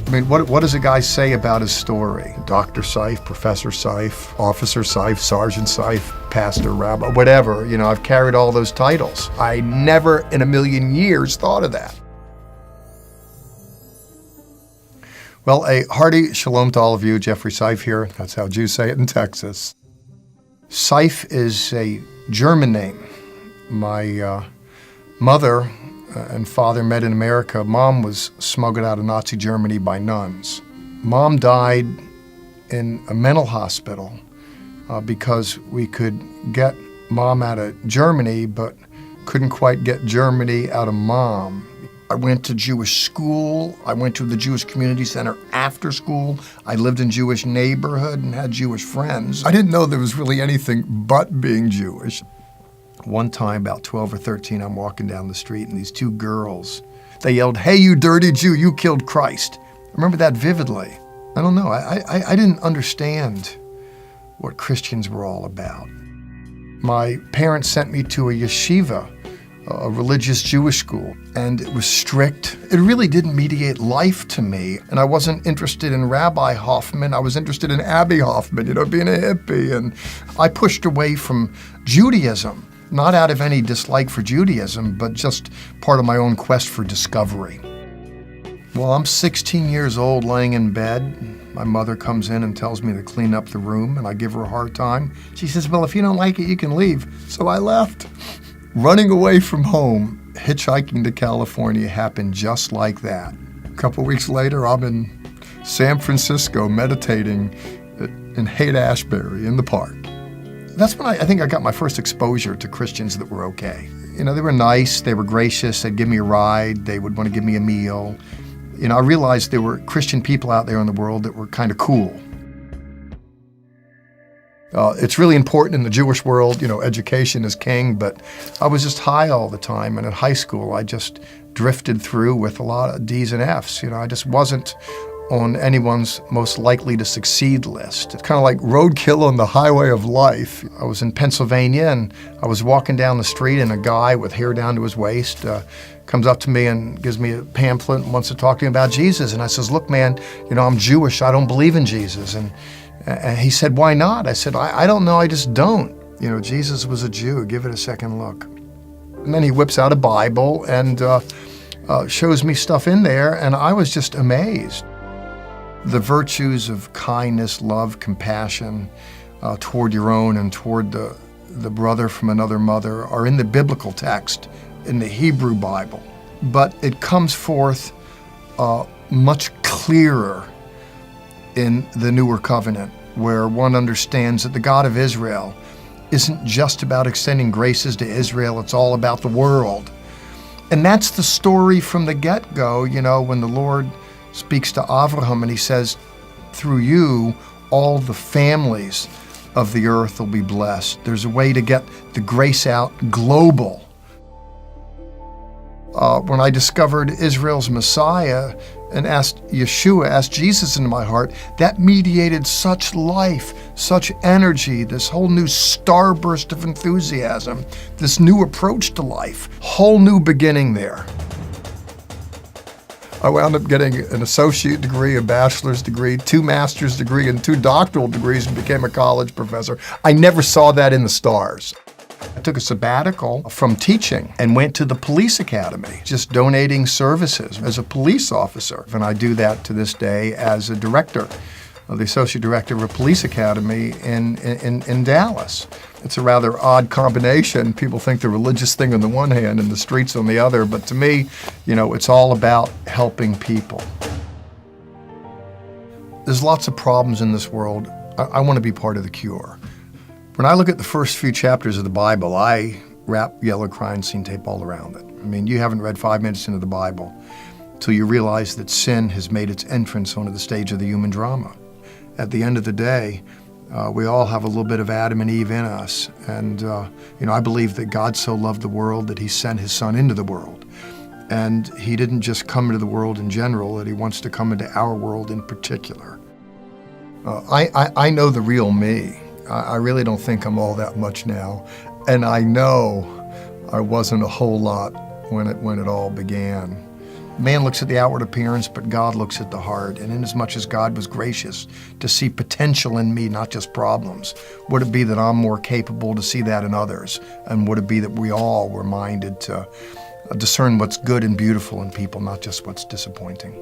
I mean, what does a guy say about his story? Dr. Seif, Professor Seif, Officer Seif, Sergeant Seif, Pastor, Rabbi, whatever. You know, I've carried all those titles. I never in a million years thought of that. Well, a hearty shalom to all of you. Jeffrey Seif here. That's how Jews say it in Texas. Seif is a German name. My mother and father met in America. Mom was smuggled out of Nazi Germany by nuns. Mom died in a mental hospital because we could get Mom out of Germany, but couldn't quite get Germany out of Mom. I went to Jewish school. I went to the Jewish Community Center after school. I lived in Jewish neighborhood and had Jewish friends. I didn't know there was really anything but being Jewish. One time, about 12 or 13, I'm walking down the street and these two girls, they yelled, "Hey, you dirty Jew, you killed Christ." I remember that vividly. I don't know, I didn't understand what Christians were all about. My parents sent me to a yeshiva, a religious Jewish school, and it was strict. It really didn't mediate life to me, and I wasn't interested in Rabbi Hoffman. I was interested in Abby Hoffman, you know, being a hippie, and I pushed away from Judaism. Not out of any dislike for Judaism, but just part of my own quest for discovery. Well, I'm 16 years old laying in bed. My mother comes in and tells me to clean up the room, and I give her a hard time. She says, "Well, if you don't like it, you can leave." So I left. Running away from home, hitchhiking to California happened just like that. A couple weeks later, I'm in San Francisco meditating in Haight-Ashbury in the park. That's when I think I got my first exposure to Christians that were okay. You know, they were nice, they were gracious, they'd give me a ride, they would want to give me a meal. You know, I realized there were Christian people out there in the world that were kind of cool. It's really important in the Jewish world, you know, education is king, but I was just high all the time, and in high school I just drifted through with a lot of D's and F's. You know, I just wasn't on anyone's most likely to succeed list. It's kind of like roadkill on the highway of life. I was in Pennsylvania and I was walking down the street and a guy with hair down to his waist comes up to me and gives me a pamphlet and wants to talk to me about Jesus. And I says, "Look, man, you know, I'm Jewish. I don't believe in Jesus." And he said, "Why not?" I said, I don't know. I just don't. You know, Jesus was a Jew. Give it a second look. And then he whips out a Bible and shows me stuff in there, and I was just amazed. The virtues of kindness, love, compassion toward your own and toward the brother from another mother are in the biblical text, in the Hebrew Bible. But it comes forth much clearer in the newer covenant, where one understands that the God of Israel isn't just about extending graces to Israel, it's all about the world. And that's the story from the get-go, you know, when the Lord speaks to Abraham and he says, "Through you, all the families of the earth will be blessed." There's a way to get the grace out global. When I discovered Israel's Messiah and asked Jesus into my heart, that mediated such life, such energy, this whole new starburst of enthusiasm, this new approach to life, whole new beginning there. I wound up getting an associate degree, a bachelor's degree, 2 master's degrees, and 2 doctoral degrees, and became a college professor. I never saw that in the stars. I took a sabbatical from teaching and went to the police academy, just donating services as a police officer. And I do that to this day as a director, the associate director of a police academy in Dallas. It's a rather odd combination. People think the religious thing on the one hand and the streets on the other, but to me, you know, it's all about helping people. There's lots of problems in this world. I want to be part of the cure. When I look at the first few chapters of the Bible, I wrap yellow crime scene tape all around it. I mean, you haven't read 5 minutes into the Bible till you realize that sin has made its entrance onto the stage of the human drama. At the end of the day, we all have a little bit of Adam and Eve in us. And, you know, I believe that God so loved the world that he sent his son into the world. And he didn't just come into the world in general, that he wants to come into our world in particular. I know the real me. I really don't think I'm all that much now. And I know I wasn't a whole lot when it all began. Man looks at the outward appearance, but God looks at the heart. And inasmuch as God was gracious to see potential in me, not just problems, would it be that I'm more capable to see that in others? And would it be that we all were minded to discern what's good and beautiful in people, not just what's disappointing?